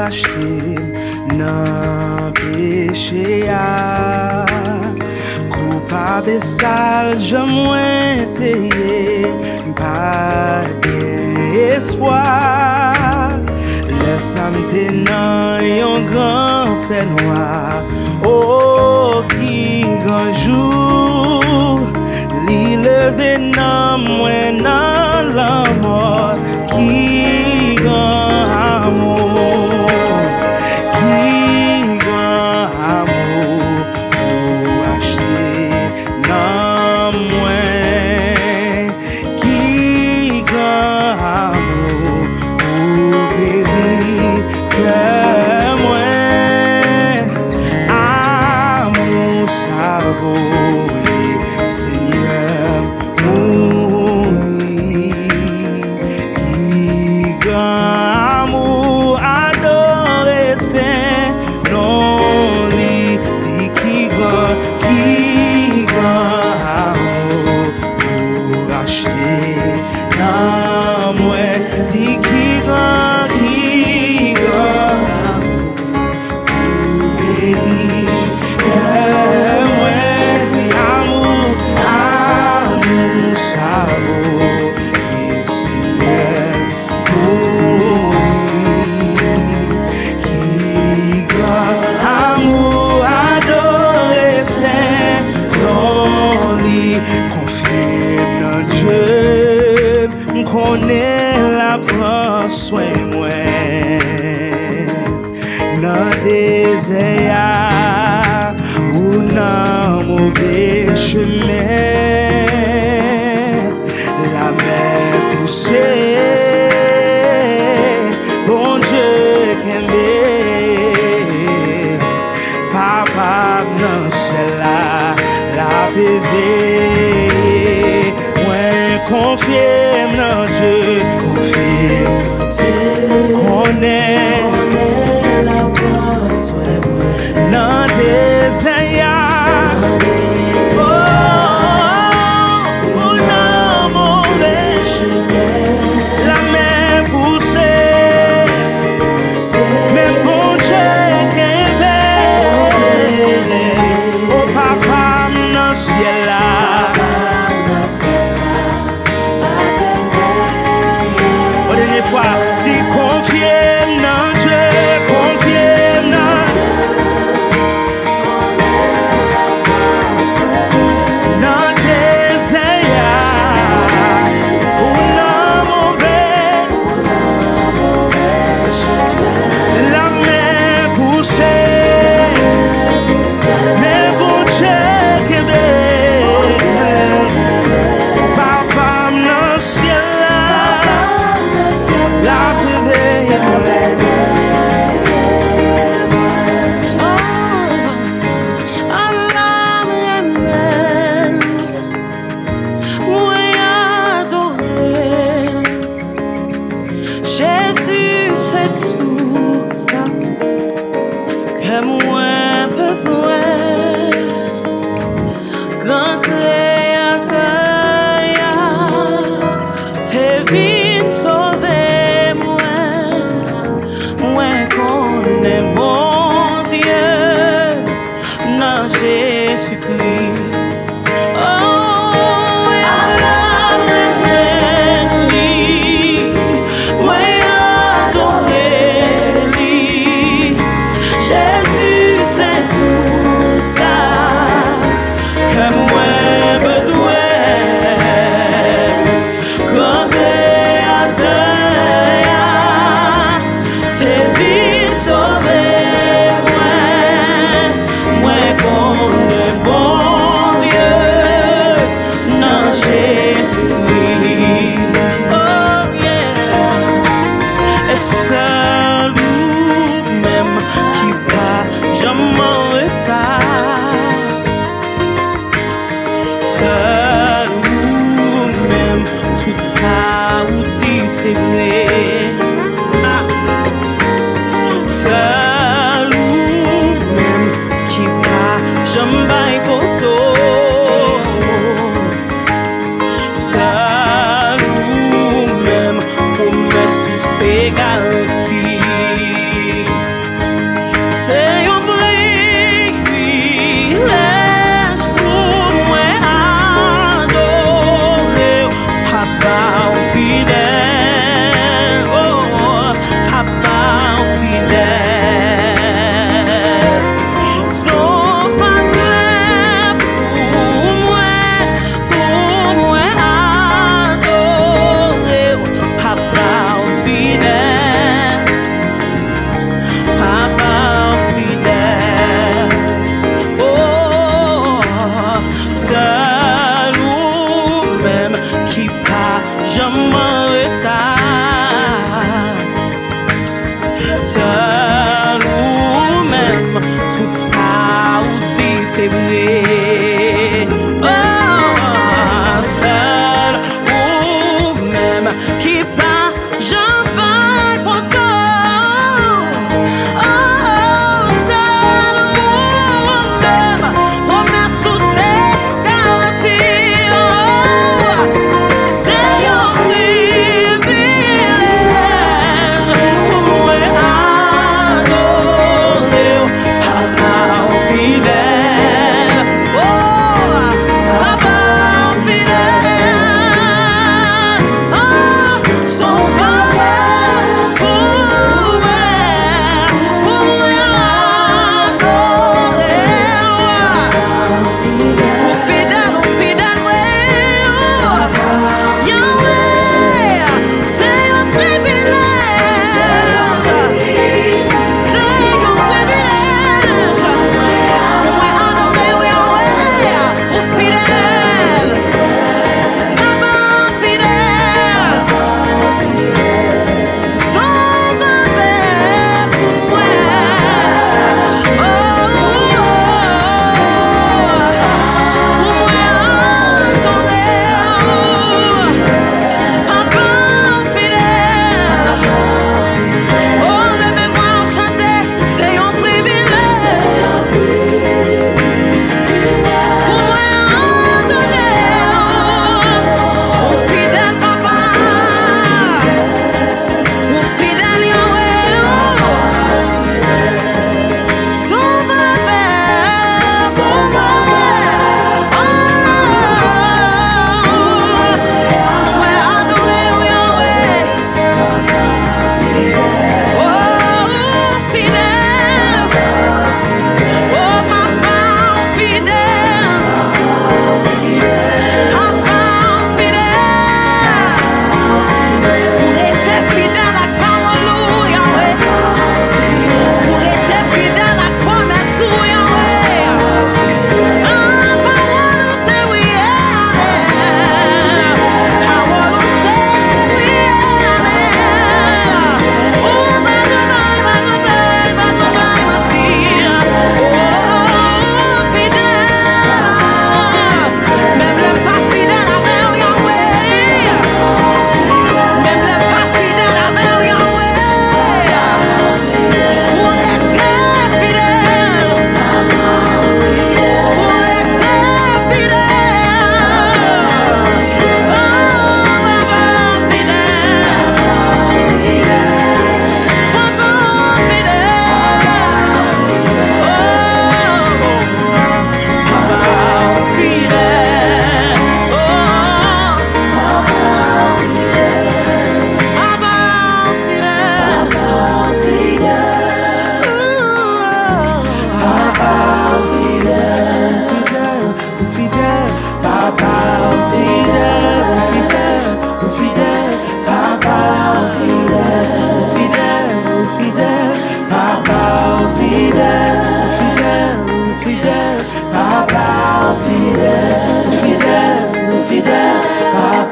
racheté nan péché. Coupable sale, je moins t'ayé, pas d'espoir. Laisse-moi nan yon grand fait noir. Oh, qui grand jour, li levé nan moi nan la mort. Qui grand amour, qui grand amour pour acheter nan moi. Qui grand amour pour guérir que moi. Amour savouré, Seigneur, oui. Qui grand amour adoré, Saint, non, li, dit qui grand amour pour acheter dans moi, dit qui grand amour pour guérir que moi, dit amour savouré, Seigneur, oui. Qui grand amour adoré, Saint, non, li, confirme dans Dieu, m'connais la prend soin moi. Dans désert ou dans mauvais chemin, la mer poussée, bon Dieu qu'aimé, papa dans ciel la bébé, moi confirme dans Dieu, confirme qu'on est dans des ayats. Oh, non, mauvais chemin, la main poussée, mais bon Dieu qu'un oh papa dans ciel là,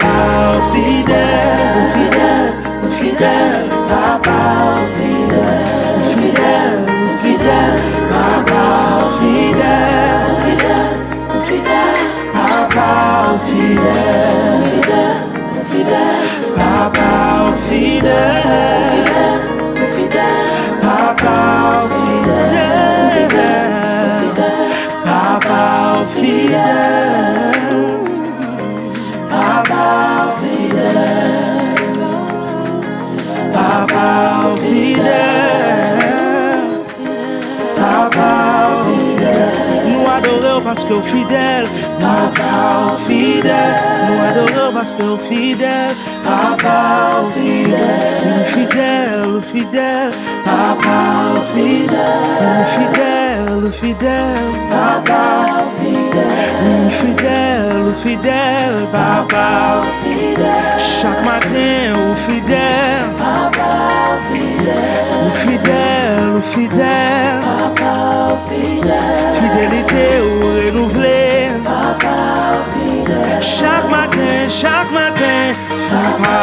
Papa fidèle, fidèle, fidèle, Papa fidèle, fidèle, fidèle, Papa fidèle, fidèle, fidèle, Papa fidèle, fidèle, fidèle, Papa fidèle, fidèle, Papa fidèle, Papa fidèle, Papa fidèle, Papa fidèle, Papa fidèle. Nous adorons parce que fidèle, Papa fidèle. Nous adorons parce que fidèle, Papa fidèle, fidèle, fidèle, Papa fidèle, fidèle, fidèle, Papa fidèle, fidèle, fidèle, Papa fidèle. Chaque matin, ou fidèle, Papa fidèle, ou fidèle, fidèle, Papa fidèle. Fidélité ou renouvelée, Papa fidèle. Chaque matin, Papa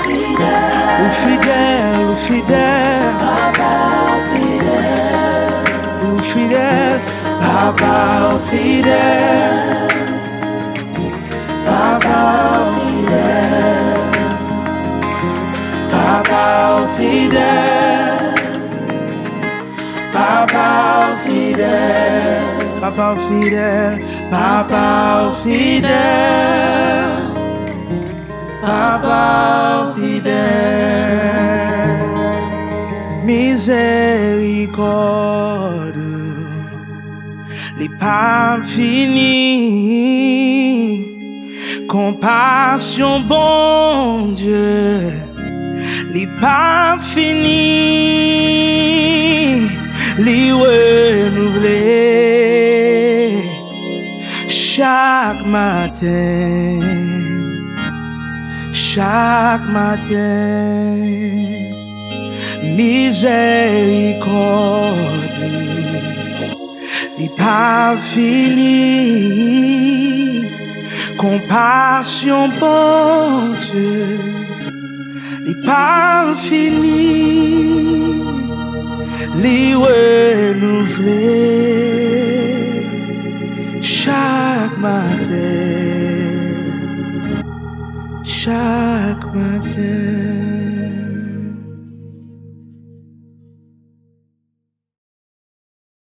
fidèle, ou fidèle, ou fidèle, Papa fidèle, ou fidèle, Papa fidèle, Papa fidèle, Papa fidèle, Papa fidèle, Papa fidèle, Papa fidèle, Papa fidèle. Miséricorde, les pas finis, compassion, bon Dieu, les pas finis, les renouvelés chaque matin, chaque matin. Miséricorde, les pas finis, compassion, bon Dieu, les pas finis, les renouvelés chaque matin, chaque matin.